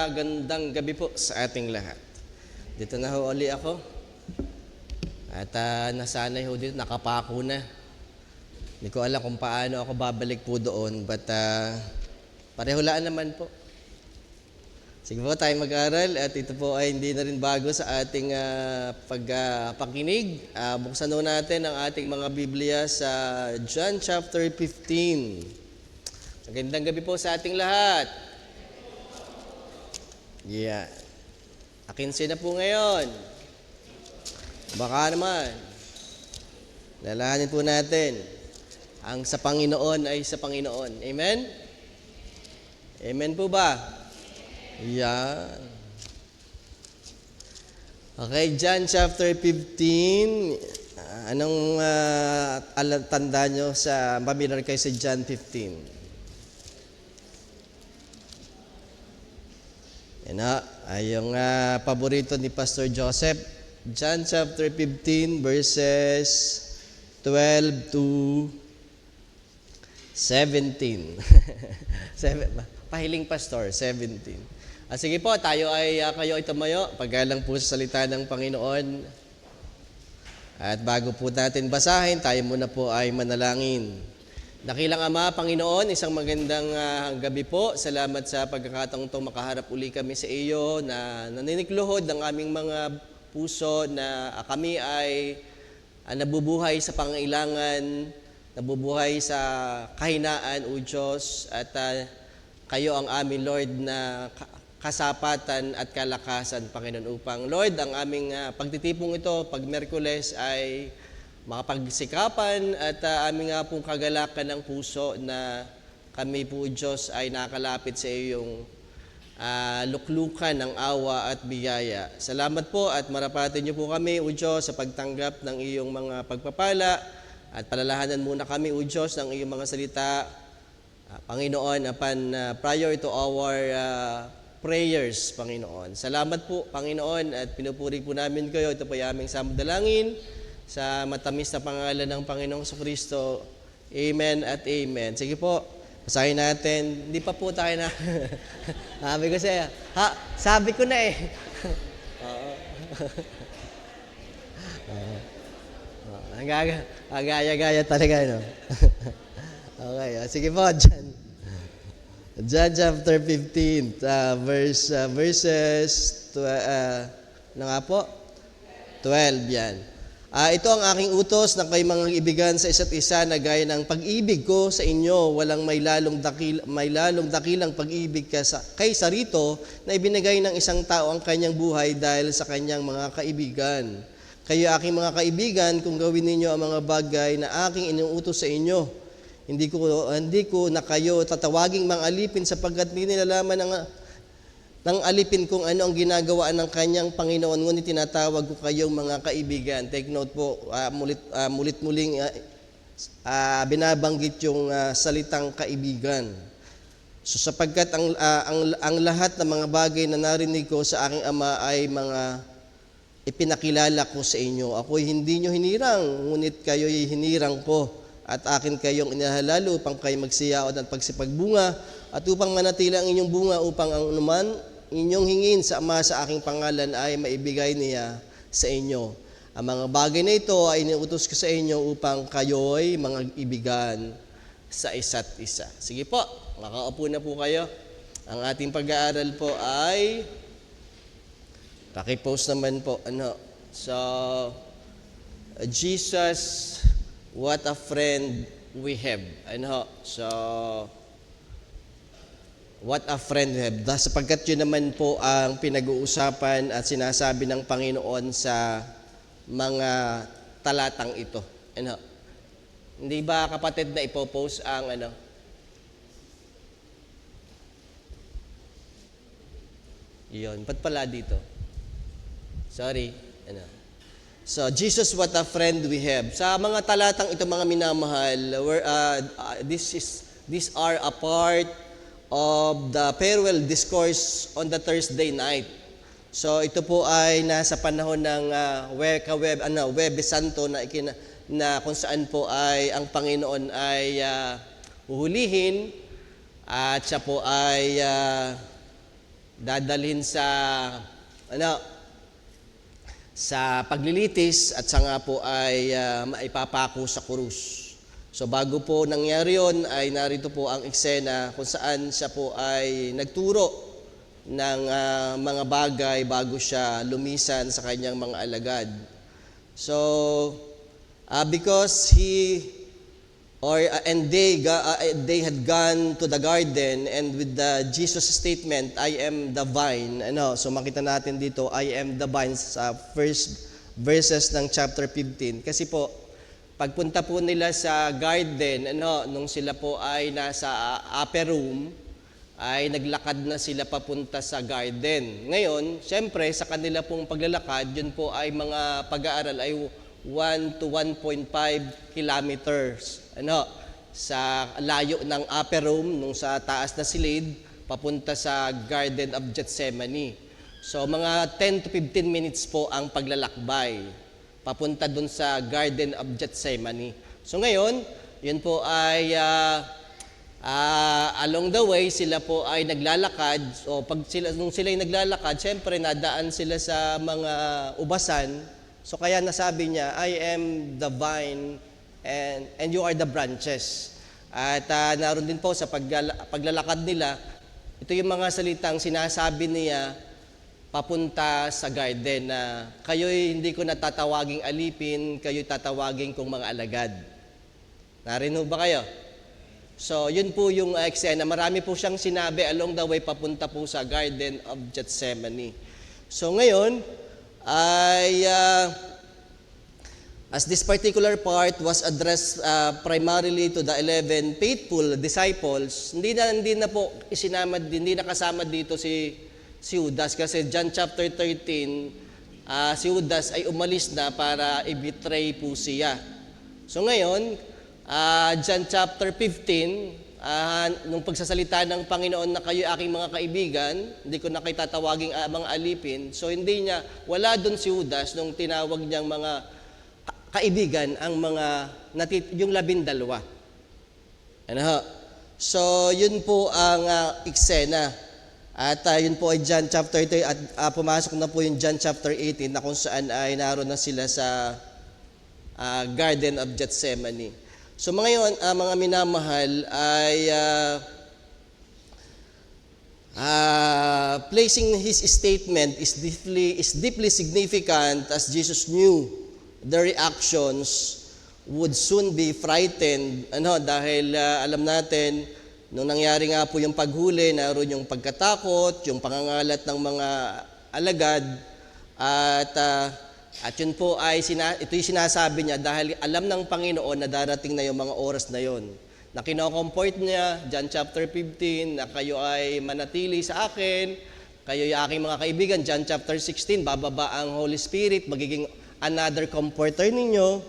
Napakagandang gabi po sa ating lahat. Dito na ho uli ako. At nasanay ho dito, nakapako na. Hindi ko alam kung paano ako babalik po doon, but parehulaan naman po. Sige po tayo mag-aral at ito po ay hindi na rin bago sa ating pagpakinig. Buksan ho natin ang ating mga Biblia sa John chapter 15. Magandang gabi po sa ating lahat. Yeah. 15 na po ngayon. Baka naman. Lalahanin po natin. Ang sa Panginoon ay sa Panginoon. Amen? Amen po ba? Yan. Okay, John chapter 15. Anong tanda nyo sa familiar kayo sa John 15? Yan ay yung paborito ni Pastor Joseph. John chapter 15 verses 12 to 17. Pahiling Pastor, 17. Sige po, tayo ay kayo ay tumayo. Paggalang po sa salita ng Panginoon. At bago po natin basahin, tayo muna po ay manalangin. Dakilang Ama, Panginoon, isang magandang gabi po. Salamat sa pagkakataong itong makaharap uli kami sa iyo na naninikluhod ng aming mga puso na kami ay nabubuhay sa pangailangan, nabubuhay sa kahinaan, O Diyos, at kayo ang aming Lord na kasapatan at kalakasan, Panginoon, upang Lord, ang aming pagtitipong ito, pag Miyerkules ay makapagsikapan at aming nga pong kagalakan ng puso na kami po, Diyos, ay nakalapit sa iyong luklukan ng awa at biyaya. Salamat po at marapatin niyo po kami, O Diyos, sa pagtanggap ng iyong mga pagpapala at palalahanan muna kami, O Diyos, ng iyong mga salita, Panginoon, prior to our prayers, Panginoon. Salamat po, Panginoon, at pinupuri po namin kayo. Ito po yung aming samdalangin sa matamis na pangalan ng Panginoong Kristo. Amen at amen. Sige po, basahin natin. Hindi pa po tayo na... sabi ko siya, sabi ko na eh. Ang gaya-gaya talaga, no? Okay, sige po, John chapter 15, verses, ano nga po? 12, yan. Ito ang aking utos na kayo mga ibigan sa isa't isa na gaya ng pag-ibig ko sa inyo, walang may lalong dakilang pag-ibig kaysa rito na ibinigay ng isang tao ang kanyang buhay dahil sa kanyang mga kaibigan. Kayo aking mga kaibigan kung gawin ninyo ang mga bagay na aking inuutos sa inyo. Hindi ko na kayo tatawaging mga alipin sapagkat hindi nilalaman ng alipin kung ano ang ginagawa ng kanyang Panginoon, ngunit tinatawag ko kayong mga kaibigan. Take note po, mulit-muling binabanggit yung salitang kaibigan. So sapagkat ang lahat ng mga bagay na narinig ko sa aking Ama ay mga ipinakilala ko sa inyo. Ako'y hindi nyo hinirang, ngunit kayo'y hinirang ko. At akin kayong inihalalo upang kayo magsiyaon at pagsipagbunga at upang manatili ang inyong bunga upang ang anuman inyong hingin sa Ama sa aking pangalan ay maibigay niya sa inyo. Ang mga bagay na ito ay iniutos ko sa inyo upang kayo'y mga ibigan sa isa't isa. Sige po, makaupo na po kayo. Ang ating pag-aaral po ay pakipost naman po. So, Jesus, what a friend we have. So, what a friend we have. Sapagkat yun naman po ang pinag-uusapan at sinasabi ng Panginoon sa mga talatang ito. Hindi ba, kapatid, na ipopost ang Yun, ba't pala dito? Sorry. So, Jesus, what a friend we have. Sa mga talatang ito, mga minamahal, these are a part of the farewell discourse on the Thursday night. So, ito po ay nasa panahon ng Huwebes Santo na kung saan po ay ang Panginoon ay uhulihin at siya po ay dadalhin sa sa paglilitis at sa nga po ay maipapako sa krus. So bago po nangyari yon ay narito po ang eksena kung saan siya po ay nagturo ng mga bagay bago siya lumisan sa kanyang mga alagad. So because they had gone to the garden, and with the Jesus statement, I am the vine. So makita natin dito, I am the vine sa first verses ng chapter 15. Kasi po, pagpunta po nila sa garden, nung sila po ay nasa upper room, ay naglakad na sila papunta sa garden. Ngayon, syempre, sa kanila pong paglalakad, yun po ay mga pag-aaral ay 1 to 1.5 kilometers sa layo ng upper room nung sa taas na silid papunta sa Garden of Gethsemane. So mga 10 to 15 minutes po ang paglalakbay papunta dun sa Garden of Gethsemane. So ngayon, yun po ay along the way sila po ay naglalakad. So nung sila ay naglalakad, syempre nadaan sila sa mga ubasan. So kaya nasabi niya, I am the vine and you are the branches. At naroon din po sa paglalakad nila, ito yung mga salitang sinasabi niya papunta sa garden na kayo'y hindi ko natatawaging alipin, kayo'y tatawagin kong mga alagad. Narinig ba kayo? So yun po yung eksena. Marami po siyang sinabi along the way papunta po sa Garden of Gethsemane. So ngayon, as this particular part was addressed primarily to the 11 faithful disciples, hindi na po hindi na kasama dito si Judas kasi John chapter 13, si Judas ay umalis na para i-betray po siya. So ngayon, John chapter 15, nung pagsasalita ng Panginoon na kayo aking mga kaibigan, hindi ko na kayo tatawaging mga alipin. So wala doon si Judas nung tinawag niyang mga kaibigan ang yung 12. So yun po ang eksena. At yun po ay John chapter 3 at pumasok na po yung John chapter 18 na kung saan ay naroon na sila sa Garden of Gethsemane. So mga minamahal ay placing his statement is deeply significant as Jesus knew the reactions would soon be frightened. Dahil alam natin, nung nangyari nga po yung paghuli, naroon yung pagkatakot, yung pangangalat ng mga alagad, at yun po ay ito yung sinasabi niya dahil alam ng Panginoon na darating na yung mga oras na yon. Na kino-comfort niya, John chapter 15, na kayo ay manatili sa akin, kayo ay aking mga kaibigan. John chapter 16, bababa ang Holy Spirit, magiging another comforter ninyo.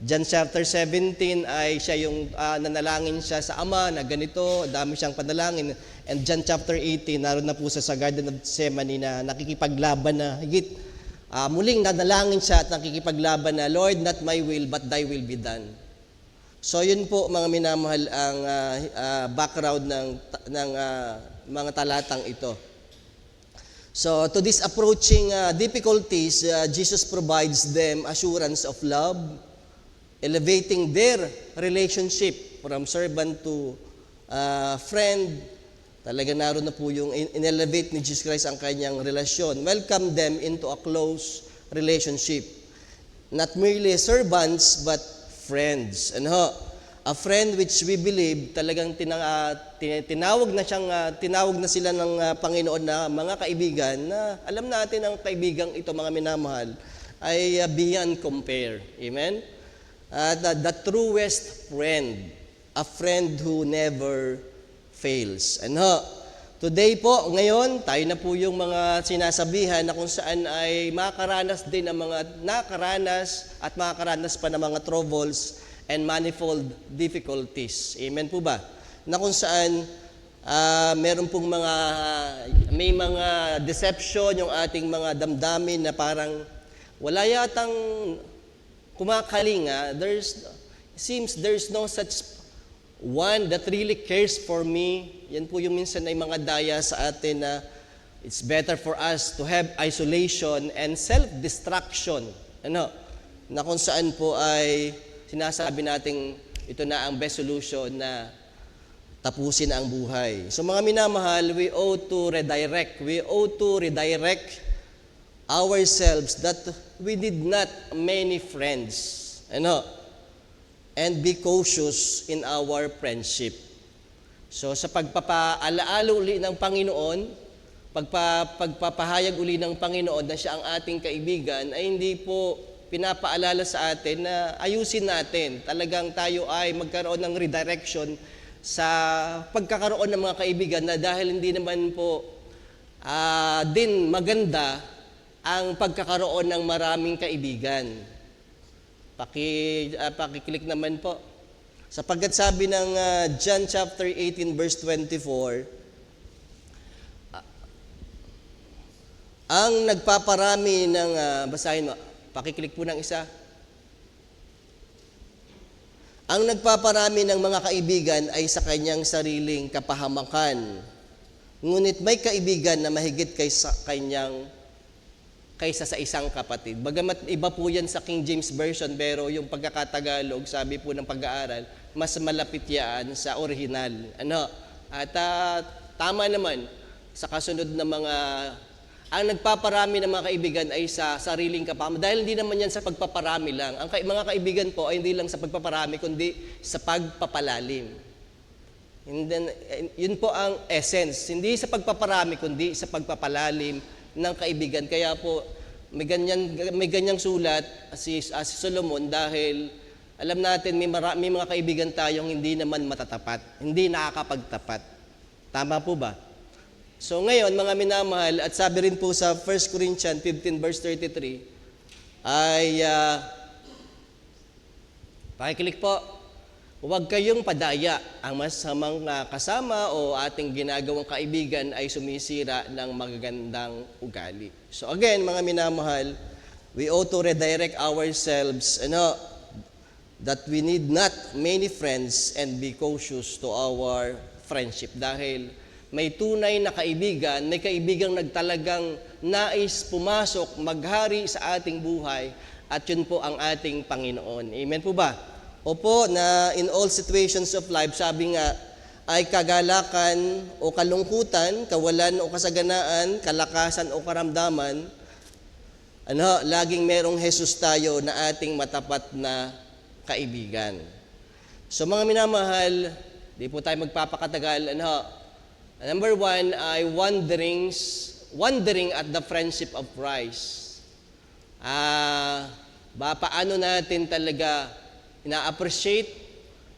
John chapter 17 ay siya yung nanalangin siya sa Ama na ganito, dami siyang panalangin. And John chapter 18, naroon na po sa Garden of Gethsemane na nakikipaglaban na higit. Muling nanalangin siya at nakikipaglaban na, Lord, not my will, but thy will be done. So yun po mga minamahal ang background ng mga talatang ito. So to these approaching difficulties, Jesus provides them assurance of love, elevating their relationship from servant to friend. Talaga naroon na po yung in-elevate ni Jesus Christ ang kanyang relasyon. Welcome them into a close relationship. Not merely servants, but friends. A friend which we believe talagang tinawag na sila ng Panginoon na mga kaibigan na alam natin ang kaibigang ito mga minamahal ay beyond compare. Amen? The truest friend, a friend who never fails. Today po, ngayon, tayo na po yung mga sinasabihan na kung saan ay makakaranas din ang mga nakaranas at makakaranas pa ng mga troubles and manifold difficulties. Amen po ba? Na kung saan meron pong may mga deception yung ating mga damdamin na parang wala yatang kumakalinga. Seems there's no such one that really cares for me. Yan po yung minsan ay mga daya sa atin na It's better for us to have isolation and self-destruction. Na kung saan po ay sinasabi nating ito na ang best solution na tapusin ang buhay. So mga minamahal, we ought to redirect ourselves that we did not many friends. And be cautious in our friendship. So sa pagpapaalaala uli ng Panginoon, pagpapahayag uli ng Panginoon na siya ang ating kaibigan, ay hindi po pinapaalala sa atin na ayusin natin. Talagang tayo ay magkaroon ng redirection sa pagkakaroon ng mga kaibigan na dahil hindi naman po din maganda ang pagkakaroon ng maraming kaibigan. Pakiclick naman po. Sapagkat sabi ng John chapter 18 verse 24, ang nagpaparami ng, basahin mo, pakiclick po ng isa. Ang nagpaparami ng mga kaibigan ay sa kanyang sariling kapahamakan. Ngunit may kaibigan na mahigit kaysa sa isang kapatid. Bagamat iba po yan sa King James Version, pero yung pagkakatagalog, sabi po ng pag-aaral, mas malapit yan sa original. At tama naman, sa kasunod na ang nagpaparami ng mga kaibigan ay sa sariling kapahamakan. Dahil hindi naman yan sa pagpaparami lang. Ang mga kaibigan po ay hindi lang sa pagpaparami, kundi sa pagpapalalim. And then, yun po ang essence. Hindi sa pagpaparami, kundi sa pagpapalalim ng kaibigan. Kaya po, may ganyang sulat si Solomon dahil alam natin may mga kaibigan tayong hindi naman matatapat, hindi nakakapagtapat. Tama po ba? So ngayon, mga minamahal, at sabi rin po sa 1 Corinthians 15 verse 33, ay, pakiclick po, huwag kayong padaya. Ang masamang kasama o ating ginagawang kaibigan ay sumisira ng magagandang ugali. So again, mga minamahal, we ought to redirect ourselves, that we need not many friends and be cautious to our friendship. Dahil may tunay na kaibigan, may kaibigang nagtalagang nais pumasok, maghari sa ating buhay, at yun po ang ating Panginoon. Amen po ba? Opo, na in all situations of life, sabi nga, ay kagalakan o kalungkutan, kawalan o kasaganaan, kalakasan o karamdaman, laging merong Jesus tayo na ating matapat na kaibigan. So mga minamahal, di po tayo magpapakatagal, number one ay wondering at the friendship of Christ. Paano natin talaga ina-appreciate,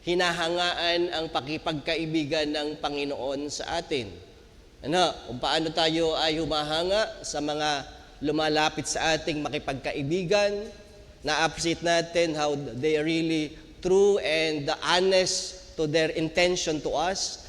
hinahangaan ang pakipagkaibigan ng Panginoon sa atin. Kung paano tayo ay humahanga sa mga lumalapit sa ating makipagkaibigan, na-appreciate natin how they are really true and honest to their intention to us,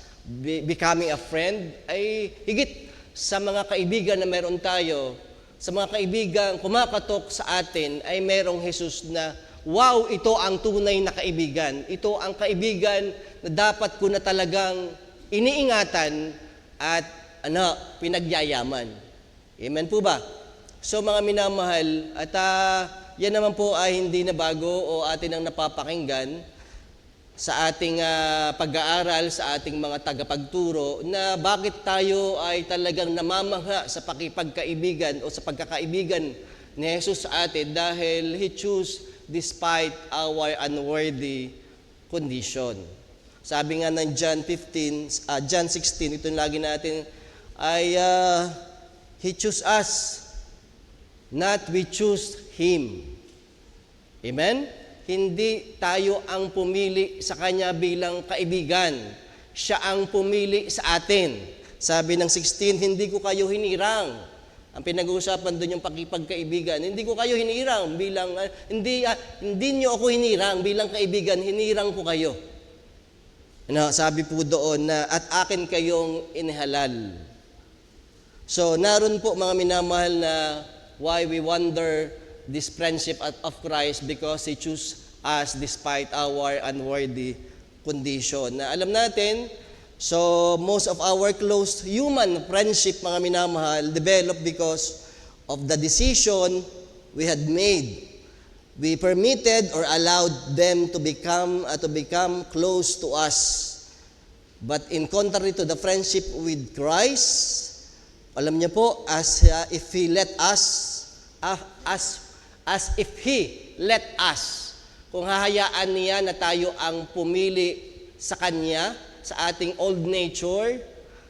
becoming a friend, ay higit sa mga kaibigan na meron tayo, sa mga kaibigan kumakatok sa atin, ay merong Jesus na, wow, ito ang tunay na kaibigan. Ito ang kaibigan na dapat ko na talagang iniingatan at pinagyayaman. Amen po ba? So mga minamahal, at yan naman po ay hindi na bago o atin ang napapakinggan sa ating pag-aaral, sa ating mga tagapagturo, na bakit tayo ay talagang namamangha sa pakipagkaibigan o sa pagkakaibigan ni Jesus sa atin dahil He chose despite our unworthy condition. Sabi nga ng John 16, ito yung lagi natin, ay He chose us, not we choose Him. Amen? Hindi tayo ang pumili sa Kanya bilang kaibigan. Siya ang pumili sa atin. Sabi ng 16, hindi ko kayo hinirang. Ang pinag-uusapan doon yung pakipagkaibigan. Hindi ko kayo hinirang bilang, hindi nyo ako hinirang bilang kaibigan, hinirang ko kayo. Sabi po doon na, at akin kayong inihalal. So, naroon po mga minamahal na why we wonder this friendship of Christ because He chose us despite our unworthy condition. Na alam natin, So, most of our close human friendship, mga minamahal, developed because of the decision we had made. We permitted or allowed them to become close to us. But in contrary to the friendship with Christ, alam niyo po, if He let us, as if He let us, kung hahayaan niya na tayo ang pumili sa Kanya, sa ating old nature,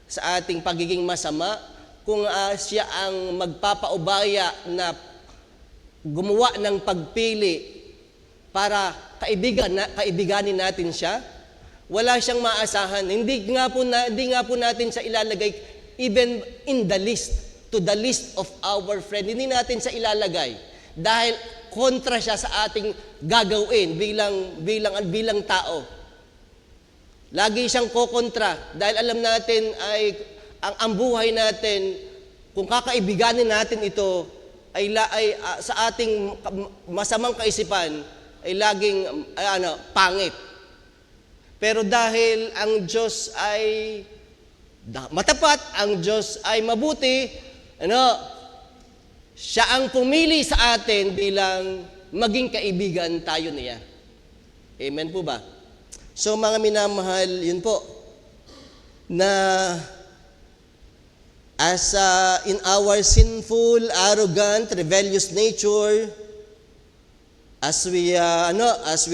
sa ating pagiging masama, kung siya ang magpapaubaya na gumawa ng pagpili para kaibiganin natin siya, wala siyang maasahan. Hindi nga po natin siya ilalagay even in the list, to the list of our friend. Hindi natin siya ilalagay dahil kontra siya sa ating gagawin bilang tao. Lagi siyang kokontra dahil alam natin ay ang buhay natin, kung kakaibiganin natin ito, ay sa ating masamang kaisipan ay laging pangit. Pero dahil ang Diyos ay matapat, ang Diyos ay mabuti, siya ang pumili sa atin bilang maging kaibigan tayo niya. Amen po ba? So mga minamahal, yun po, na as in our sinful, arrogant, rebellious nature, as we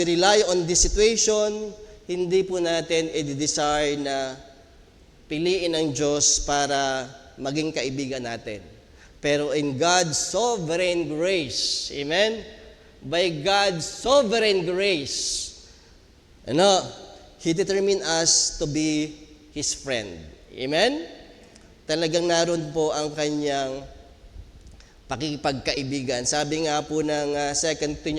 rely on this situation, hindi po natin i-desire na piliin ng Diyos para maging kaibigan natin. Pero in God's sovereign grace, amen? By God's sovereign grace, He determined us to be His friend. Amen? Talagang naroon po ang kanyang pakikipagkaibigan. Sabi nga po ng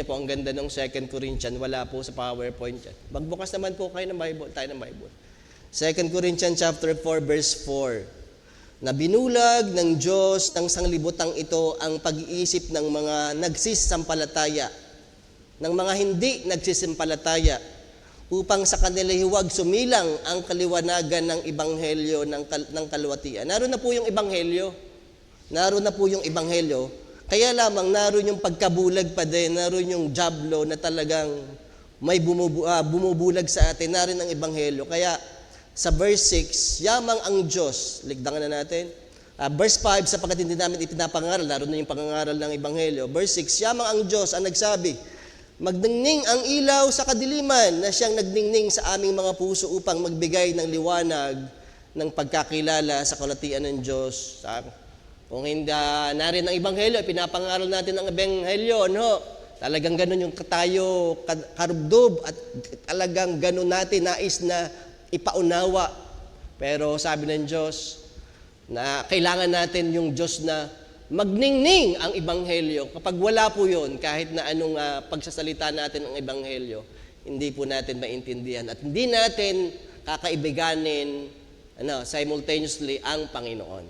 po, ang ganda ng 2 Corinthians, wala po sa PowerPoint yan. Magbukas naman po kayo ng Bible, tayo ng Bible. 2 Corinthians chapter 4, verse 4. Na binulag ng Diyos ng sanglibutang ito ang pag-iisip ng mga nagsisisampalataya, ng mga hindi nagsisisampalataya, upang sa kanila huwag sumilang ang kaliwanagan ng ebanghelyo ng kalwatian. Naroon na po yung ebanghelyo. Naroon na po yung ebanghelyo. Kaya lamang naroon yung pagkabulag pa din, naroon yung jablo na talagang may bumubulag sa atin. Naroon ang ebanghelyo. Kaya sa verse 6, yamang ang Diyos, ligdangan na natin. Verse 5, sapagkat hindi namin ipinapangaral, naroon na yung pangangaral ng ebanghelyo. Verse 6, yamang ang Diyos ang nagsabi, magdingning ang ilaw sa kadiliman na siyang nagdingning sa aming mga puso upang magbigay ng liwanag ng pagkakilala sa kalwatian ng Diyos. Kung hindi narin ang ebanghelyo, pinapangaral natin ang ebanghelyo, talagang ganun yung tayo karubdob at talagang ganun natin nais na ipaunawa. Pero sabi ng Diyos na kailangan natin yung Diyos na magningning ang ebanghelyo. Kapag wala po yun, kahit na anong pagsasalita natin ng ebanghelyo, hindi po natin maintindihan at hindi natin kakaibiganin simultaneously ang Panginoon.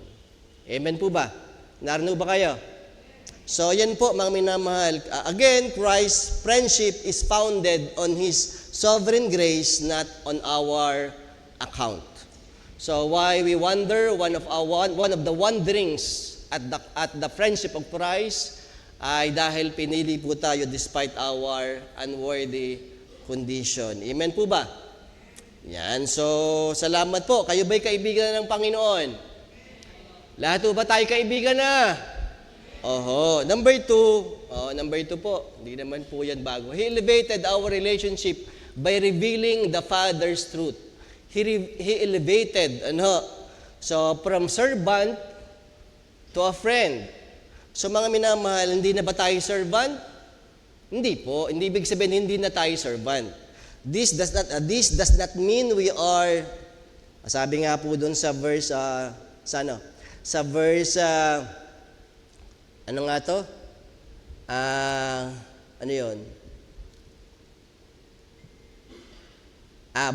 Amen po ba? Narino ba kayo? So yan po mga minamahal. Again, Christ's friendship is founded on His sovereign grace, not on our account. So why we wonder, one of the wanderings at the friendship of Christ ay dahil pinili po tayo despite our unworthy condition. Amen po ba? Yan. So, salamat po. Kayo ba'y kaibigan ng Panginoon? Lahat po ba tayo kaibigan na? Oho. Number 2 po. Hindi naman po yan bago. He elevated our relationship by revealing the Father's truth. He elevated, so from servant to a friend. So mga minamahal, hindi na ba tayo servant? Hindi po. Hindi ibig sabihin, hindi na tayo servant. This does not mean we are, sabi nga po doon sa verse, ano nga to? Ano yun?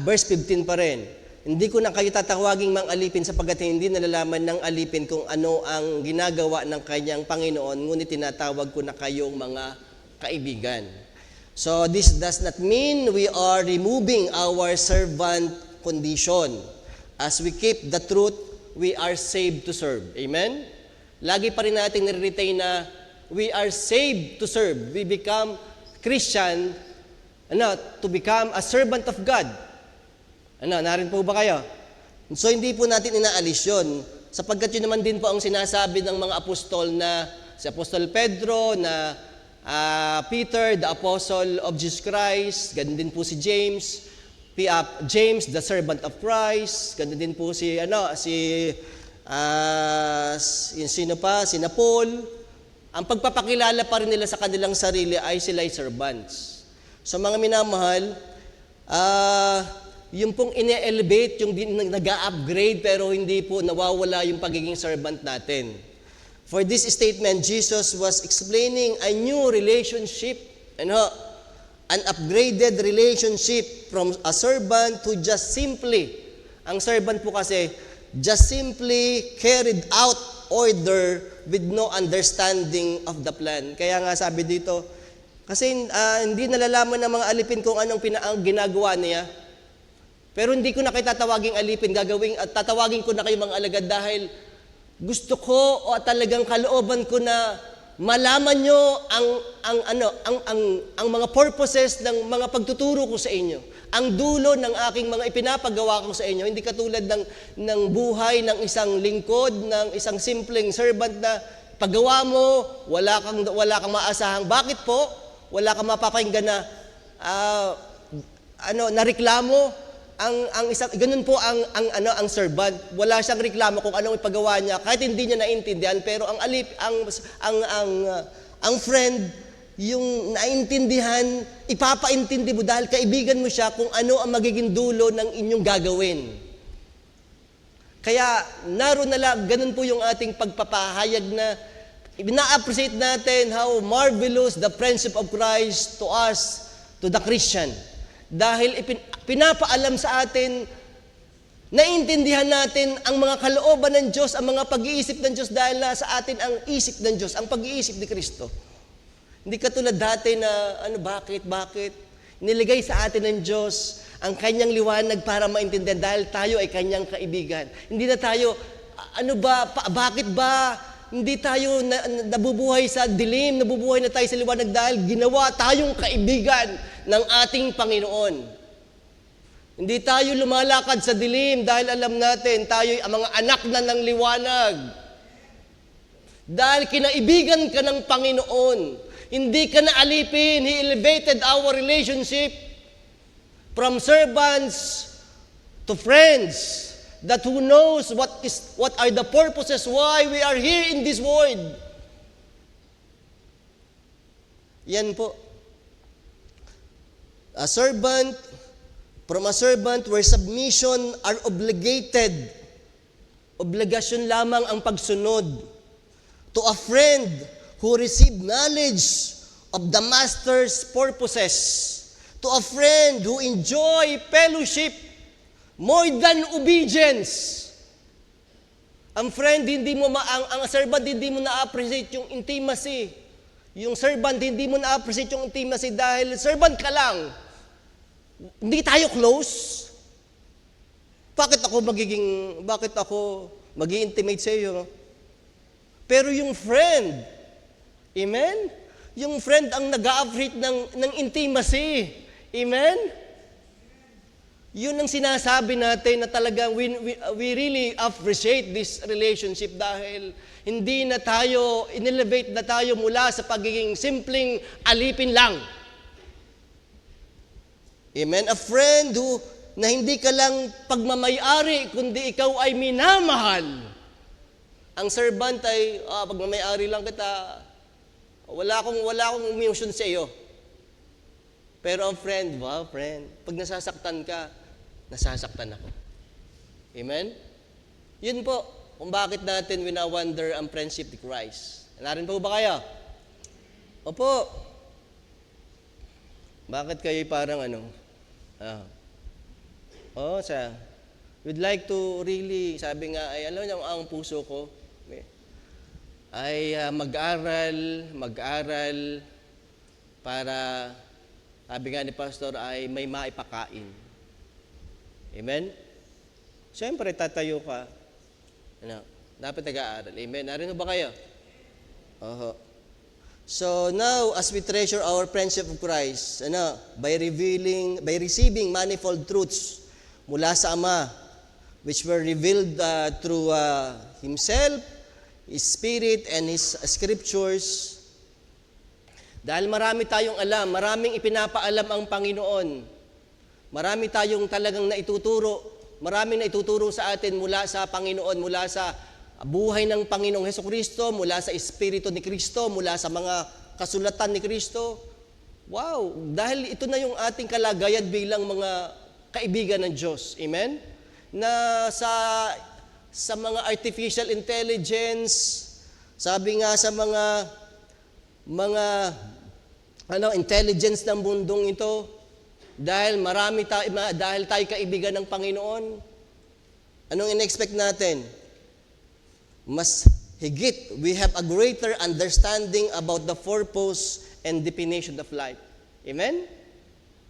Verse 15 pa rin. Hindi ko na kayo tatawaging mang alipin sapagkat hindi nalalaman ng alipin kung ano ang ginagawa ng kanyang Panginoon, ngunit tinatawag ko na kayong mga kaibigan. So this does not mean we are removing our servant condition. as we keep the truth, we are saved to serve. Amen? Lagi pa rin natin nire-retain na we are saved to serve. We become Christian, to become a servant of God. Narin po ba kayo? So hindi po natin inaalis yun. Sapagkat yun naman din po ang sinasabi ng mga apostol na si Apostol Pedro, na Peter, the apostle of Jesus Christ, ganun din po si James, James, the servant of Christ, ganun din po si sina Paul. Ang pagpapakilala pa rin nila sa kanilang sarili ay sila'y servants. So mga minamahal, yung pong ine-elevate, yung nag-upgrade, pero hindi po nawawala yung pagiging servant natin. For this statement, Jesus was explaining a new relationship, an upgraded relationship from a servant to just simply, ang servant po kasi, just simply carried out order with no understanding of the plan. Kaya nga sabi dito, kasi hindi nalalaman ng mga alipin kung anong ginagawa niya. Pero hindi ko na kayo tatawaging alipin, tatawagin ko na kayo mga alagad dahil gusto ko o talagang kalooban ko na malaman nyo ang mga purposes ng mga pagtuturo ko sa inyo. Ang dulo ng aking mga ipinapagawa ko sa inyo, hindi katulad ng buhay ng isang lingkod, ng isang simpleng servant na paggawa mo, wala kang maasahang. Bakit po? Wala kang mapapakinggan na nareklamo. Ganun po ang servant. Wala siyang reklamo kung anong ipagawa niya kahit hindi niya naintindihan, pero ang friend, yung naintindihan, ipapaintindi mo dahil kaibigan mo siya kung ano ang magiging dulo ng inyong gagawin. Kaya naroon na lang, ganun po yung ating pagpapahayag na na-appreciate natin how marvelous the friendship of Christ to us, to the Christian. Dahil pinapaalam sa atin, naiintindihan natin ang mga kalooban ng Diyos, ang mga pag-iisip ng Diyos dahil nasa atin ang isip ng Diyos, ang pag-iisip ni Kristo. Hindi katulad dati na, bakit? Niligay sa atin ng Diyos ang kanyang liwanag para maintindihan dahil tayo ay kanyang kaibigan. Hindi na tayo, bakit ba? Hindi tayo nabubuhay sa dilim, nabubuhay na tayo sa liwanag dahil ginawa tayong kaibigan ng ating Panginoon. Hindi tayo lumalakad sa dilim dahil alam natin tayo'y ang mga anak na ng liwanag. Dahil kinaibigan ka ng Panginoon, hindi ka na alipin. He elevated our relationship from servants to friends. That who knows what are the purposes why we are here in this world. Yan po. From a servant where submission are obligated. Obligasyon lamang ang pagsunod. To a friend who received knowledge of the master's purposes. To a friend who enjoy fellowship more than obedience. Ang friend, ang servant, hindi mo na-appreciate yung intimacy. Yung servant, hindi mo na-appreciate yung intimacy dahil servant ka lang. Hindi tayo close. Bakit ako magi-intimate sa iyo? Pero yung friend, amen? Yung friend ang nag-a-appreciate ng intimacy. Amen? Yun ang sinasabi natin na talagang we really appreciate this relationship dahil hindi na tayo, inelevate na tayo mula sa pagiging simpleng alipin lang. Amen? A friend na hindi ka lang pagmamayari, kundi ikaw ay minamahal. Ang servant ay, pagmamayari lang kita, wala akong emotion sa iyo. Pero ang friend, pag nasasaktan ka, nasasaktan ako. Amen? Yun po, kung bakit natin winawonder ang friendship ni Christ. Narin po ba kayo? Opo. Bakit kayo parang we'd like to really, sabi nga, ay alam niyo, ang puso ko, ay mag-aral para, sabi nga ni Pastor, ay may maipakain. Amen? Siyempre, tatayo ka. Ano? Dapat nag-aaral. Amen. Narino ba kayo? Oho. So now, as we treasure our friendship of Christ, by receiving manifold truths mula sa Ama, which were revealed through Himself, His Spirit, and His Scriptures. Dahil marami tayong alam, maraming ipinapaalam ang Panginoon. Marami tayong talagang naituturo, maraming naituturo sa atin mula sa Panginoon, mula sa buhay ng Panginoong Hesukristo, mula sa Espiritu ni Kristo, mula sa mga kasulatan ni Kristo. Wow! Dahil ito na yung ating kalagayan bilang mga kaibigan ng Diyos. Amen? Na sa mga artificial intelligence, sabi nga sa mga intelligence ng mundong ito, dahil dahil tayo kaibigan ng Panginoon, anong in-expect natin? Mas higit, we have a greater understanding about the purpose and definition of life. Amen?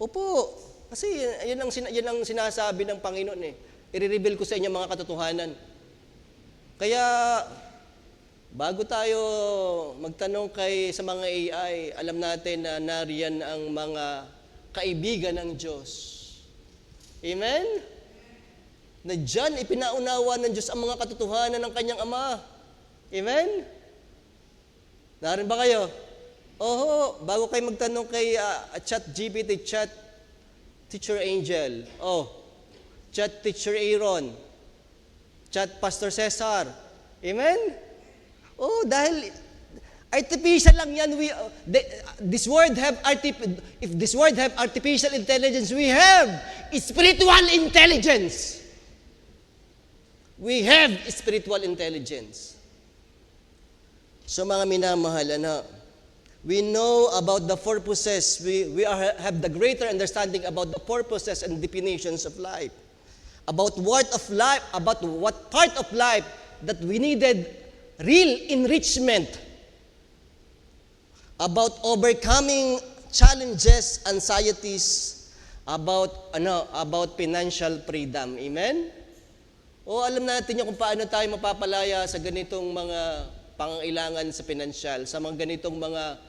Opo. Kasi yan ang sinasabi ng Panginoon eh. I-reveal ko sa inyo mga katotohanan. Kaya, bago tayo magtanong sa mga AI, alam natin na nariyan ang mga kaibigan ng Diyos. Amen? Na dyan ipinaunawa ng Diyos ang mga katotohanan ng Kanyang Ama. Amen? Narin ba kayo? Oho, bago kayo magtanong kay ChatGPT, Chat Teacher Angel, Chat Teacher Aaron, Chat Pastor Cesar. Amen? Dahil artificial lang yan. If this world have artificial intelligence, we have spiritual intelligence. We have spiritual intelligence. So mga minamahal, we know about the purposes. We have the greater understanding about the purposes and definitions of life. About what part of life that we needed real enrichment. About overcoming challenges, anxieties, about financial freedom. Amen? Alam natin kung paano tayo mapapalaya sa ganitong mga pangangailangan sa pinansyal, sa mga ganitong mga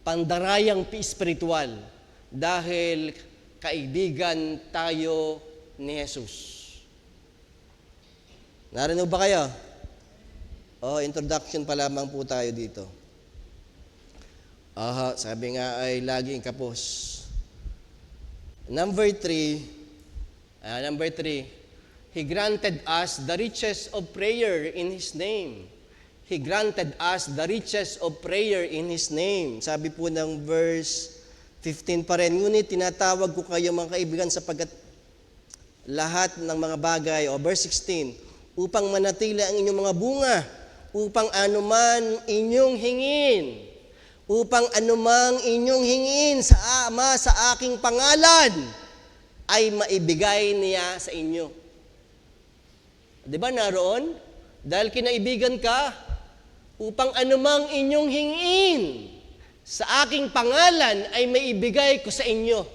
pandarayang spiritual, dahil kaibigan tayo ni Jesus. Narinig ba kayo? Introduction pa lamang po tayo dito. Sabi nga ay laging kapos. Number 3, He granted us the riches of prayer in His name. He granted us the riches of prayer in His name. Sabi po ng verse 15 pa rin, ngunit tinatawag ko kayo mga kaibigan sapagkat lahat ng mga bagay, verse 16, upang manatili ang inyong mga bunga, upang anuman inyong hingin sa Ama sa aking pangalan, ay maibigay niya sa inyo. Diba naroon? Dahil kinaibigan ka, upang anumang inyong hingin sa aking pangalan ay maibigay ko sa inyo.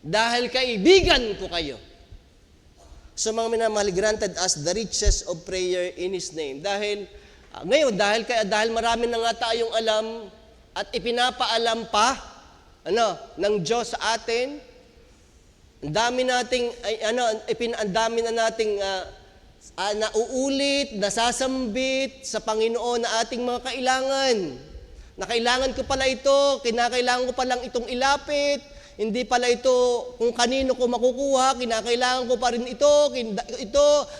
Dahil kaibigan ko kayo. So mga minamahal, granted us the riches of prayer in His name. Dahil marami na nga tayong alam at ipinapaalam pa ng Diyos sa atin. Ang dami na nating nauulit, nasasambit sa Panginoon na ating mga kailangan. Na kailangan ko pala ito, kinakailangan ko palang itong ilapit, hindi pala ito kung kanino ko makukuha, kinakailangan ko pa rin ito,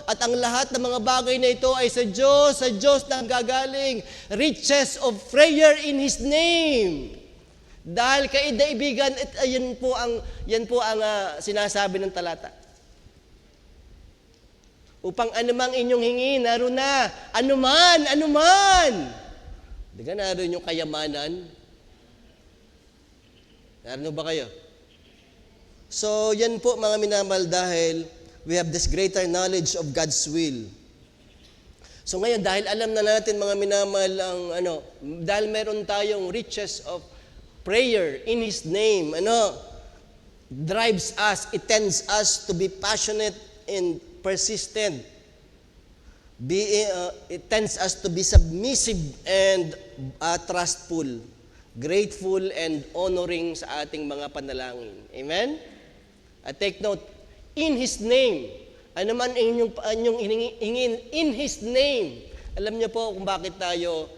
at ang lahat ng mga bagay na ito ay sa Diyos na gagaling. Riches of prayer in His name. Dahil kaibigan, yan po ang sinasabi ng talata. Upang anumang inyong hingin, naroon na. Anuman. Di ka naroon yung kayamanan? Naroon ba kayo? So, yan po mga minamahal, dahil we have this greater knowledge of God's will. So ngayon, dahil alam na natin mga minamahal dahil meron tayong riches of prayer in His name, drives us, it tends us to be passionate and persistent. It tends us to be submissive and trustful, grateful and honoring sa ating mga panalangin. Amen? At take note, in His name, ano man inyong hingin, in His name. Alam niyo po kung bakit tayo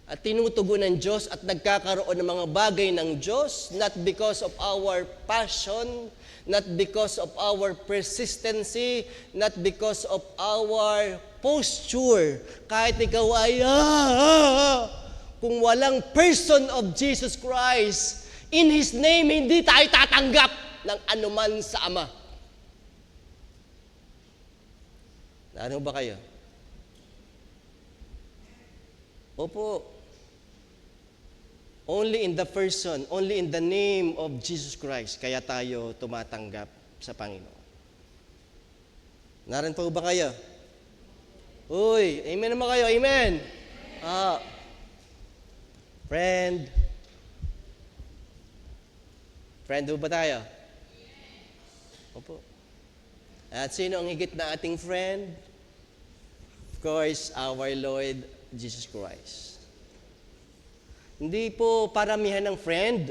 at tinutugon ng Diyos at nagkakaroon ng mga bagay ng Diyos, not because of our passion, not because of our persistency, not because of our posture. Kahit ikaw ay, kung walang person of Jesus Christ, in His name, hindi tayo tatanggap ng anuman sa Ama. Ano ba kayo? Opo. Only in the person, only in the name of Jesus Christ, kaya tayo tumatanggap sa Panginoon. Narin po ba kayo? Uy, amen naman kayo, amen. Friend. Friend po ba tayo? Opo. At sino ang higit na ating friend? Of course, our Lord Jesus Christ. Hindi po paramihan ng friend.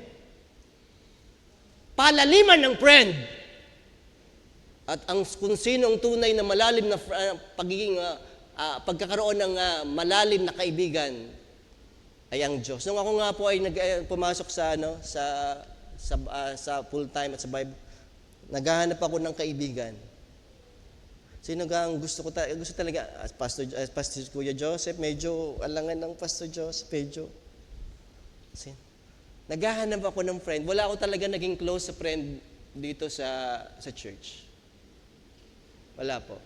Palaliman ng friend. At kung sino ang tunay na malalim na pagkakaroon ng malalim na kaibigan ay ang Diyos. Nung ako nga po ay pumasok sa full time at sa Bible, naghahanap ako ng kaibigan. Sino ang gusto talaga? Pastor Kuya Joseph, medyo alangan ng Pastor Joseph, medyo. Naghahanap ako ng friend. Wala ako talaga naging close sa friend dito sa church. Wala po.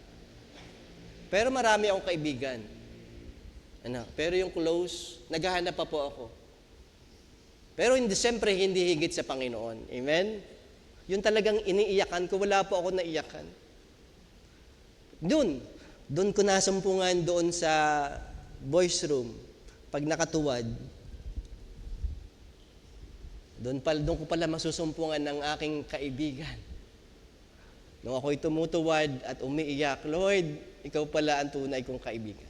Pero marami akong kaibigan. Pero yung close, naghahanap pa po ako. Pero siyempre, hindi higit sa Panginoon. Amen? Yun talagang iniiyakan ko. Wala po ako naiyakan. Doon ko nasumpungan doon sa boys room. Pag nakatuwad, doon ko pala masusumpungan ng aking kaibigan. Nung ako'y tumutuwad at umiiyak, Lord, ikaw pala ang tunay kong kaibigan.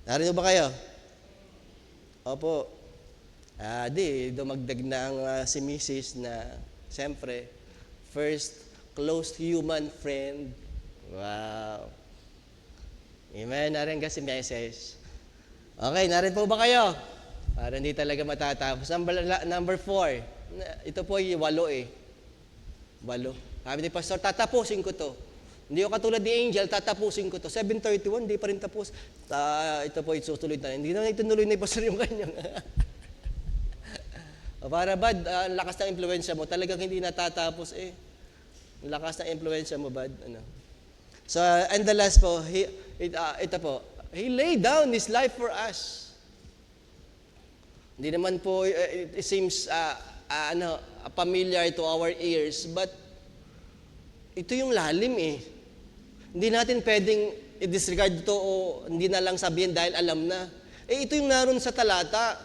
Narinig ba kayo? Opo. Dumagdag na ang si Mrs. na, siyempre, first close human friend. Wow. Amen. Narinig ka si Mrs. Okay, narinig po ba kayo? Para hindi talaga matatapos. Number 4. Ito po ay 8 eh. 8. Sabi ni Pastor, tatapusin ko to. Hindi ko katulad ni Angel, tatapusin ko to. 7:31, hindi pa rin tapos. Ito po ay susuloy na. Hindi na itunuloy ni Pastor yung kanyang. Para bad, ang lakas ng impluensya mo. Talagang hindi natatapos eh. Ang lakas ng impluensya mo, bad. So, and the last po, ito po. He laid down His life for us. Hindi naman po, it seems familiar to our ears, but ito yung lalim eh. Hindi natin pwedeng i-disregard ito o hindi na lang sabihin dahil alam na. Ito yung naroon sa talata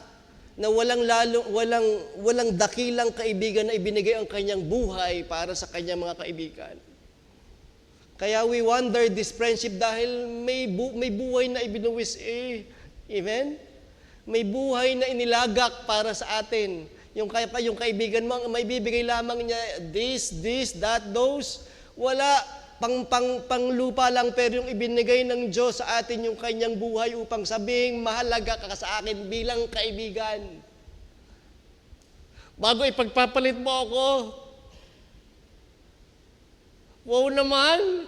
na walang dakilang kaibigan na ibinigay ang kanyang buhay para sa kanyang mga kaibigan. Kaya we wonder this friendship dahil may buhay na ibinuwis eh. Amen? May buhay na inilagak para sa atin. Yung kaibigan mo, may bibigay lamang niya this, that, those. Wala, panglupa lang, pero yung ibinigay ng Diyos sa atin yung kanyang buhay upang sabihing mahalaga ka sa akin bilang kaibigan. Bago ipagpapalit mo ako, wow naman.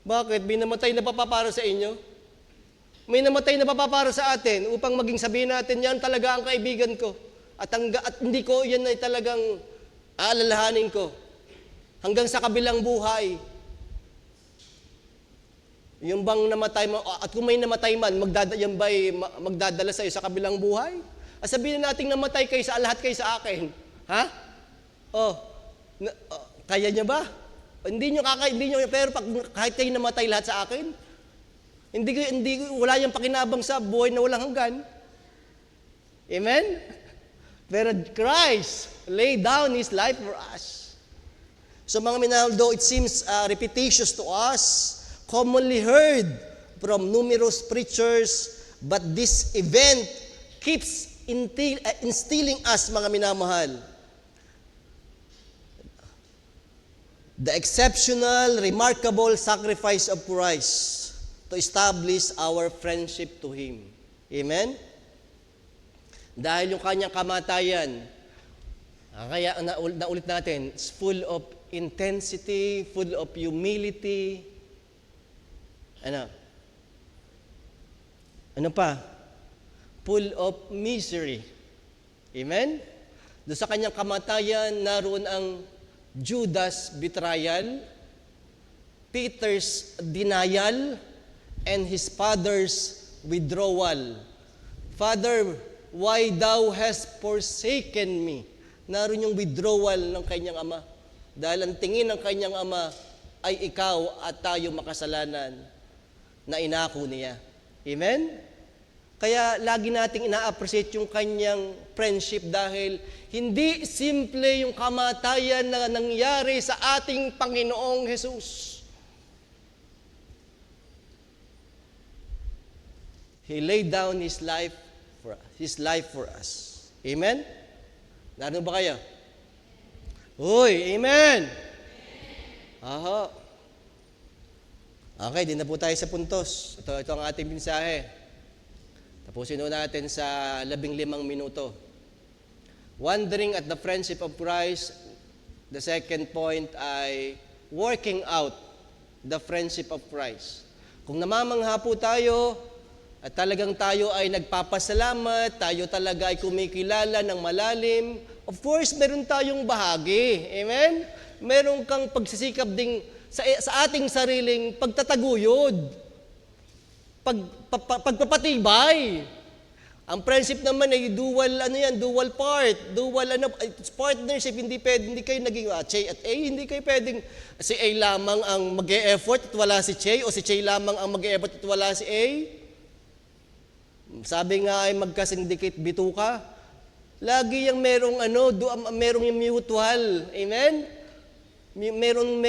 Bakit? Binamatay na pa para sa inyo? May namatay na para sa atin upang maging sabihin natin, yan talaga ang kaibigan ko. At hindi ko, yan ay talagang aalalahanin ko. Hanggang sa kabilang buhay. Yung bang namatay mo, at kung may namatay man, yan ba'y magdadala sa'yo sa kabilang buhay? At sabihin natin namatay kayo lahat kayo sa akin. Ha? Kaya niya ba? Hindi nyo, pero kahit kayo namatay lahat sa akin, wala yung pakinabang sa buhay na walang hanggan. Amen? Pero Christ laid down His life for us. So mga minahal, though it seems repetitious to us, commonly heard from numerous preachers, but this event keeps instilling us, mga minamahal, the exceptional, remarkable sacrifice of Christ to establish our friendship to Him. Amen? Dahil yung kanyang kamatayan, kaya naulit natin, it's full of intensity, full of humility. Ano pa? Full of misery. Amen? Doon sa kanyang kamatayan, naroon ang Judas' betrayal, Peter's denial, and his father's withdrawal. Father, why thou hast forsaken me? Naroon yung withdrawal ng kanyang ama. Dahil ang tingin ng kanyang ama ay ikaw at tayo makasalanan na inako niya. Amen? Kaya lagi nating ina-appreciate yung kanyang friendship dahil hindi simple yung kamatayan na nangyari sa ating Panginoong Jesus. He laid down His life for us. Amen? Naroon ba kayo? Uy, amen! Aha. Okay, din na po tayo sa puntos. Ito ang ating mensahe. Tapusin natin sa 15 minuto. Wondering at the friendship of Christ. The second point ay working out the friendship of Christ. Kung namamangha po tayo, at talagang tayo ay nagpapasalamat, tayo talaga ay kumikilala ng malalim, of course, meron tayong bahagi. Amen? Meron kang pagsisikap ding sa ating sariling pagtataguyod, pagpapatibay. Ang friendship naman ay dual part, it's partnership, hindi kayo naging Che at A, hindi kayo pwedeng si A lamang ang mag-e-effort at wala si Che, o si Che lamang ang mag-e-effort at wala si A. Sabi nga ay magka-syndicate bituka. Lagi yung merong yung mutual. Amen? Merong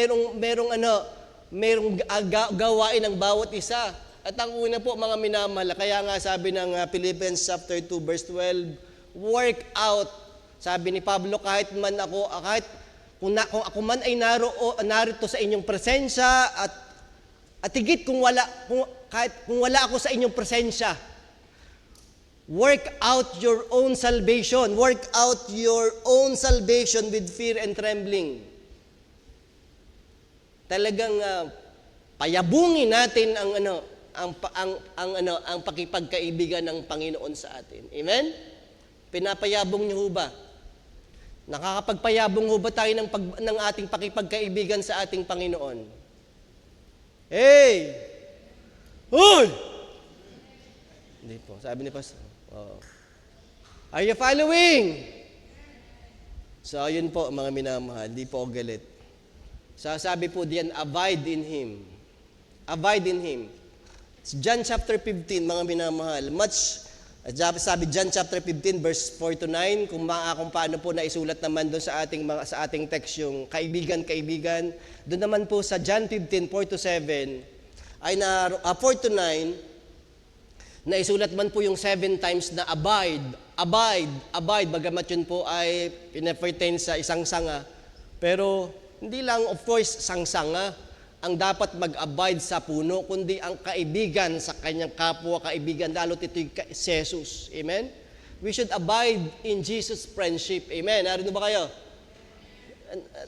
gawain ng bawat isa. At ang una po, mga minamahal, kaya nga sabi ng Philippians chapter 2 verse 12, work out. Sabi ni Pablo, kahit kung ako man ay narito sa inyong presensya at higit kung wala ako sa inyong presensya, work out your own salvation. Work out your own salvation with fear and trembling. Talagang payabungin natin ang pakipagkaibigan ng Panginoon sa atin. Amen? Pinapayabong niyo ho ba? Nakakapagpayabong ho ba tayo ng ating pakipagkaibigan sa ating Panginoon? Hey! Hoy! Hindi po. Sabi ni Pastor. Are you following? So, yun po, mga minamahal. Di po ako galit. Sabi po diyan, abide in Him. Abide in Him. It's John chapter 15, mga minamahal. Sabi John chapter 15, verse 4 to 9, kung paano po naisulat naman doon sa ating text yung kaibigan. Doon naman po sa John 15, 4 to 7, 4 to 9, naisulat man po yung 7 times na abide, bagamat yun po ay pinapertain sa isang sanga. Pero hindi lang, of course, sangsanga ang dapat mag-abide sa puno, kundi ang kaibigan sa kanyang kapwa kaibigan, lalo't ito'y si Jesus. Amen? We should abide in Jesus' friendship. Amen? Narino ba kayo?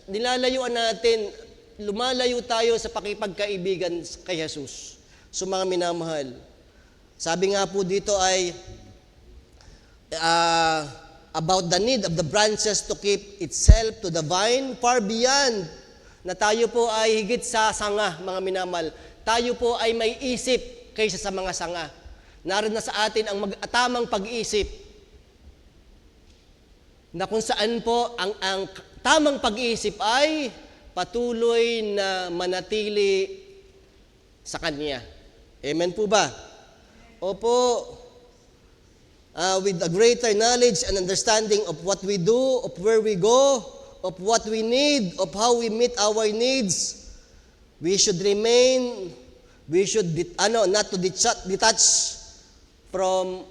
Nilalayuan natin, lumalayo tayo sa pakipagkaibigan kay Jesus. So mga minamahal, sabi nga po dito ay about the need of the branches to keep itself to the vine, far beyond na tayo po ay higit sa sanga, mga minamahal. Tayo po ay may isip kaysa sa mga sanga. Naroon na sa atin ang tamang pag-isip na kung saan po ang tamang pag-isip ay patuloy na manatili sa Kanya. Amen po ba? Opo. with a greater knowledge and understanding of what we do, of where we go, of what we need, of how we meet our needs. We should not to detach from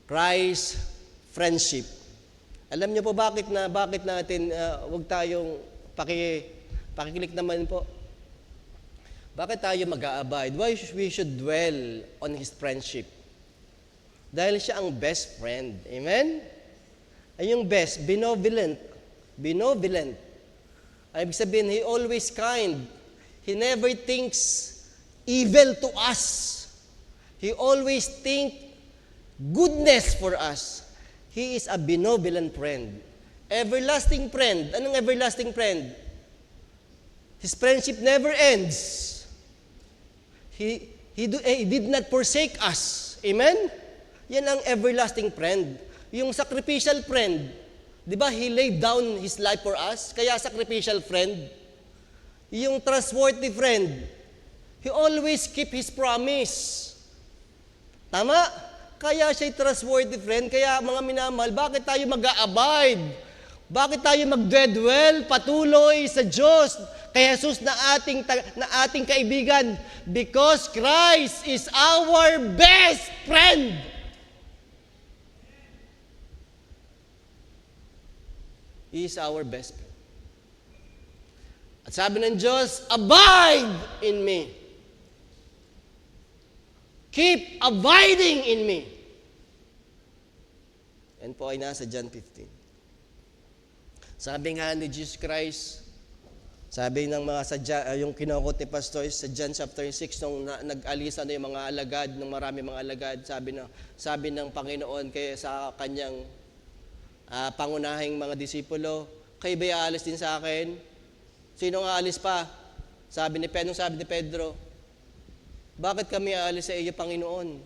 Christ's friendship. Alam niyo po bakit natin wag tayong pakiklik naman po. Bakit tayo mag-a-abide? Why we should dwell on His friendship? Dahil siya ang best friend. Amen? Ay yung best, benevolent. Benevolent. Ay ibig sabihin, He always kind. He never thinks evil to us. He always think goodness for us. He is a benevolent friend. Everlasting friend. Anong everlasting friend? His friendship never ends. He did not forsake us. Amen? Yan ang everlasting friend. Yung sacrificial friend, di ba, He laid down His life for us, kaya sacrificial friend. Yung trustworthy friend, He always keep His promise. Tama? Kaya siya trustworthy friend, kaya mga minamahal, bakit tayo mag-a-abide? Bakit tayo mag-dwell patuloy sa Diyos? Kay Jesus na ating kaibigan, because Christ is our best friend. He is our best friend. At sabi ng Diyos, abide in me. Keep abiding in me. Yan po ay nasa John 15. Sabi nga ni Jesus Christ, sabi ng mga yung kinukot ni Pastor sa John chapter 6, nung nag-alis yung mga alagad, ng marami mga alagad, sabi ng Panginoon sa kanyang pangunahing mga disipulo, kayo ba'y aalis din sa akin? Sino nga aalis pa? Sabi ni Pedro, bakit kami aalis sa iyo, Panginoon?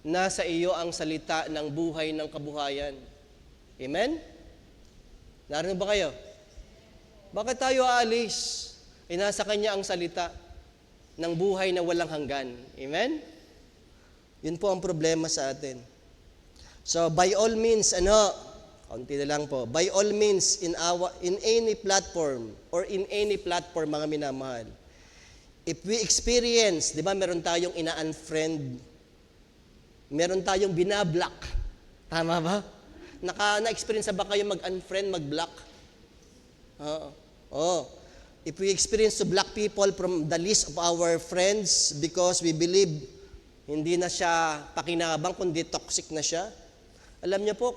Nasa iyo ang salita ng buhay ng kabuhayan. Amen? Narinig ba kayo? Bakit tayo aalis? Nasa Kanya ang salita ng buhay na walang hanggan. Amen? Yun po ang problema sa atin. So, by all means, kaunti na lang po, by all means, in any platform, or in any platform, mga minamahal, if we experience, di ba, meron tayong ina-unfriend, meron tayong binablock. Tama ba? Na-experience ba kayo mag-unfriend, mag-block? If we experience to block people from the list of our friends because we believe hindi na siya pakinabang, kundi toxic na siya, alam niyo po,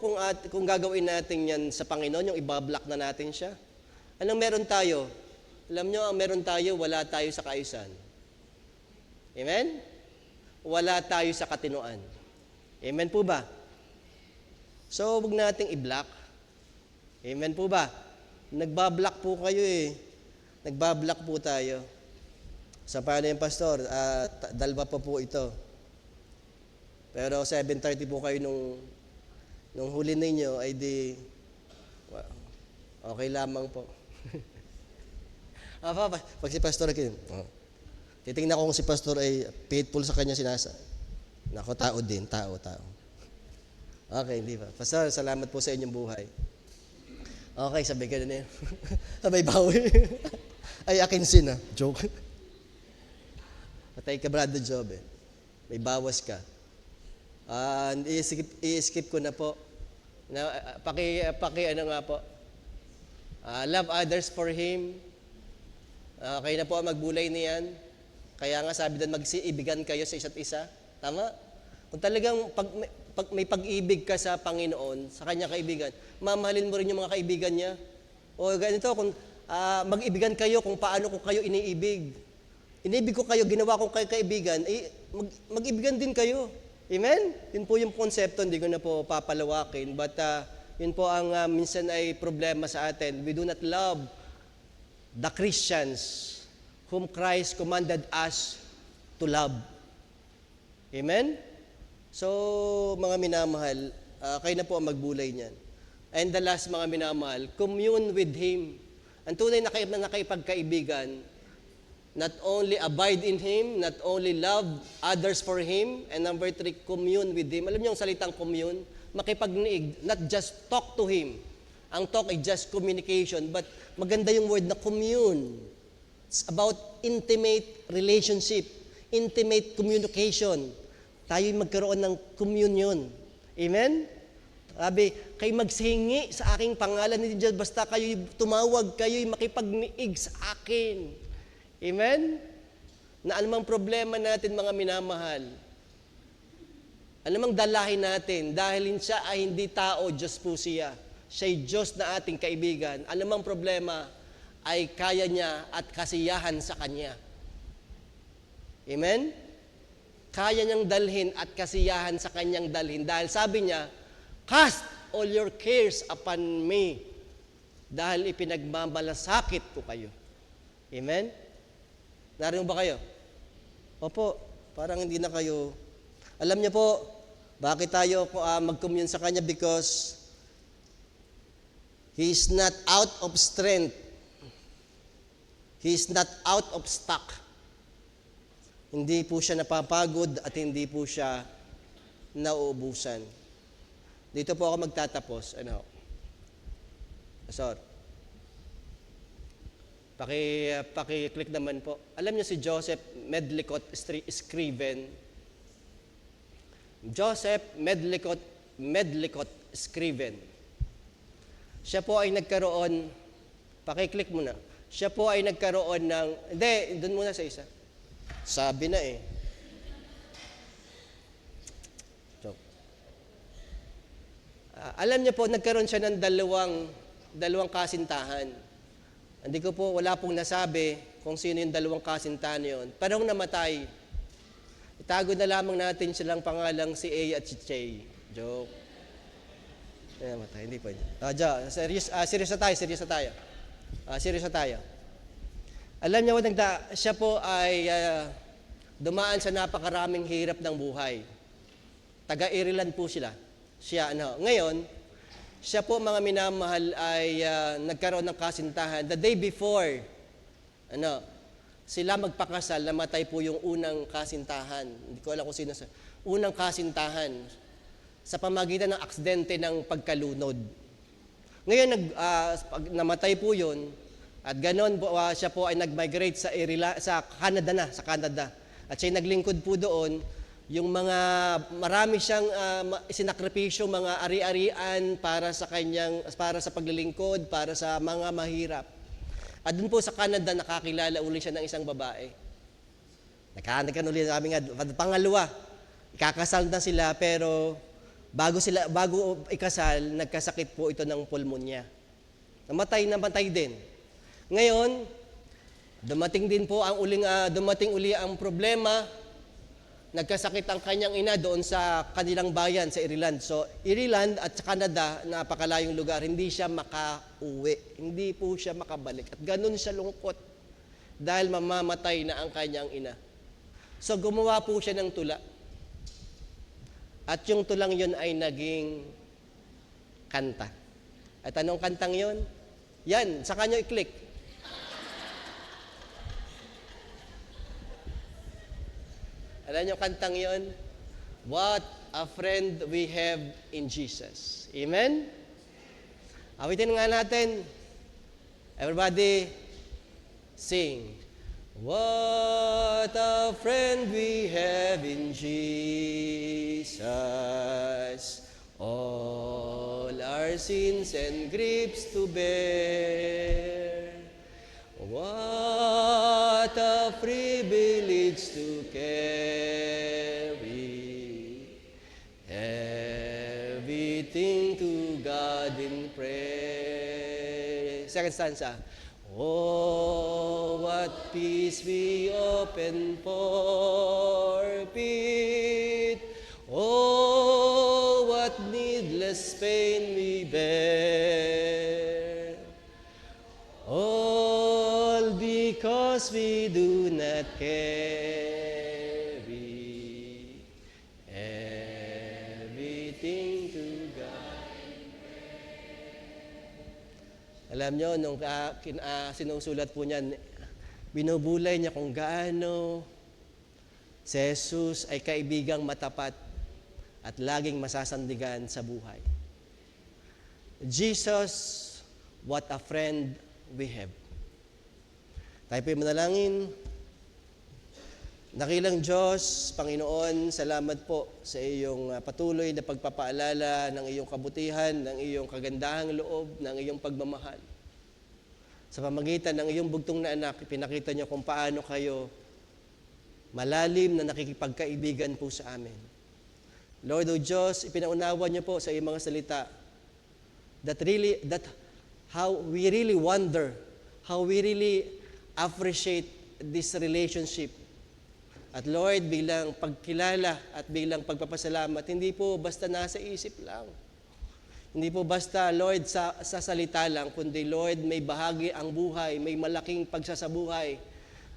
kung gagawin natin yan sa Panginoon, yung ibablock na natin siya. Anong meron tayo? Alam niyo, ang meron tayo, wala tayo sa kaayusan. Amen? Wala tayo sa katinuan. Amen po ba? So, huwag nating i-block. Amen po ba? Nagbablock po kayo eh. Nagbablock po tayo. So, paano yung pastor? Dalawa pa po ito. Pero 7:30 po kayo nung huli ninyo, ay di, okay lamang po. Pag si pastor, titingnan ko kung si pastor ay faithful sa kanya sinasa. Nako, tao din, tao. Okay, di ba? Pastor, salamat po sa inyong buhay. Okay, sabi ka na yun. Sabay bawi. Ay, akin sin ah. Joke. Patay ka, Brother Job eh. May bawas ka. I-skip ko na po. Ano nga po. Love others for Him. Kayo na po ang magbulay niyan. Kaya nga sabi doon, magsiibigan kayo sa isa't isa. Tama? Kung talagang pag may pag-ibig ka sa Panginoon, sa Kanya kaibigan, mamahalin mo rin yung mga kaibigan niya. O ganito, kung mag-ibigan kayo kung paano ko kayo iniibig. Iniibig ko kayo, ginawa ko kayo kaibigan, mag-ibigan din kayo. Amen? Yun po yung konsepto, hindi ko na po papalawakin. But yun po ang minsan ay problema sa atin. We do not love the Christians whom Christ commanded us to love. Amen? So, mga minamahal, kayo na po ang magbulay niyan. And the last, mga minamahal, commune with Him. Ang tunay na nakipagkaibigan, not only abide in Him, not only love others for Him, and number 3, commune with Him. Alam niyo yung salitang commune? Makipagniig, not just talk to Him. Ang talk ay just communication, but maganda yung word na commune. It's about intimate relationship, intimate communication. Tayo'y magkaroon ng communion. Amen? Sabi, kayo magsingi sa aking pangalan, hindi dyan basta kayo'y tumawag, kayo'y makipagniig sa akin. Amen? Na anumang problema natin, mga minamahal, anumang dalahin natin, dahil siya ay hindi tao, Diyos po siya. Siya'y Diyos na ating kaibigan. Anumang problema ay kaya niya at kasiyahan sa Kanya. Amen? Kaya niyang dalhin at kasiyahan sa Kanyang dalhin. Dahil sabi niya, cast all your cares upon me dahil ipinagmamalasakit ko kayo. Amen? Narinig ba kayo? Opo, parang hindi na kayo. Alam niyo po, bakit tayo mag-commune sa Kanya? Because He is not out of strength. He is not out of stock. Hindi po siya napapagod at hindi po siya nauubusan. Dito po ako magtatapos. Sorry. Paki-click naman po. Alam niyo si Joseph Medlicott Scriven. Joseph Medlicott Scriven. Siya po ay nagkaroon, paki-click muna. Siya po ay nagkaroon ng, hindi, doon muna sa isa. Sabi na eh. Alam niyo po, nagkaroon siya ng dalawang kasintahan. Hindi ko po, wala pong nasabi kung sino yung dalawang kasintahan yun. Parang namatay. Itago na lamang natin silang pangalang si A at si Che. Joke. Namatay, hindi po. Serious na tayo. Alam niyo, siya po ay dumaan sa napakaraming hirap ng buhay. Taga-Ireland po sila. Ngayon, siya po, mga minamahal, ay nagkaroon ng kasintahan. The day before, sila magpakasal, namatay po yung unang kasintahan. Hindi ko alam kung sino sa unang kasintahan sa pamagitan ng aksidente ng pagkalunod. Ngayon, namatay po yun, at ganon po, siya po ay nag-migrate sa Canada. At siya naglingkod po doon, yung marami siyang isinakripisyo, mga ari-arian para sa paglilingkod, para sa mga mahirap. At doon po sa Canada, nakakilala uli siya ng isang babae. Nagkakaroon ulit namin pangalawa, ikakasal na sila, pero bago ikasal, nagkasakit po ito ng pulmonya. Namatay din. Ngayon, dumating uli ang problema. Nagkasakit ang kanyang ina doon sa kanilang bayan sa Ireland. So, Ireland at Canada, napakalayong lugar, hindi siya makauwi. Hindi po siya makabalik. At ganun siya lungkot dahil mamamatay na ang kanyang ina. So, gumawa po siya ng tula. At yung tulang yun ay naging kanta. At anong kantang yun? Yan, sa kanyo i-click. Alam niyo kantang yon? What a friend we have in Jesus. Amen? Awitin nga natin. Everybody, sing. What a friend we have in Jesus. All our sins and griefs to bear. What a privilege to carry everything to God in prayer. Second stanza. Oh, what peace we often forfeit. Oh, what needless pain we bear. All because we do not carry everything to God. Alam nyo, nung sinusulat po niyan, Binubulay niya kung gaano si Jesus ay kaibigang matapat at laging masasandigan sa buhay. Jesus, what a friend we have. Tayo po'y manalangin. Dakilang Diyos, Panginoon, salamat po sa iyong patuloy na pagpapaalala ng iyong kabutihan, ng iyong kagandahang loob, ng iyong pagmamahal. Sa pamagitan ng iyong bugtong na anak, pinakita niyo kung paano kayo malalim na nakikipagkaibigan po sa amin. Lord o Diyos, ipinaunawa niyo po sa iyong mga salita that how we really wonder, how we really appreciate this relationship. At Lord, bilang pagkilala at bilang pagpapasalamat, hindi po basta nasa isip lang. Hindi po basta, Lord, sa salita lang, kundi Lord, may bahagi ang buhay, may malaking pagsasabuhay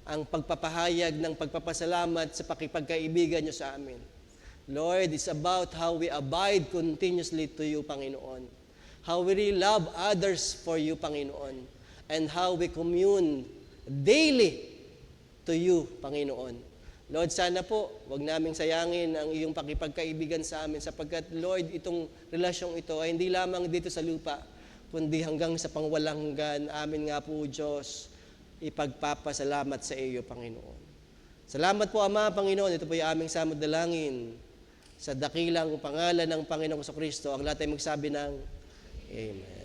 ang pagpapahayag ng pagpapasalamat sa pakipagkaibigan niyo sa amin. Lord, it's about how we abide continuously to you, Panginoon. How we really love others for you, Panginoon. And how we commune daily to you, Panginoon. Lord, sana po, wag naming sayangin ang iyong pakipagkaibigan sa amin sapagkat, Lord, itong relasyong ito ay hindi lamang dito sa lupa, kundi hanggang sa pangwalang hanggan. Amin nga po, Diyos, ipagpapasalamat sa iyo, Panginoon. Salamat po, Ama, Panginoon. Ito po yung aming samad dalangin. Sa dakilang pangalan ng Panginoong Kristo, ang lahat ay magsabi ng Amen.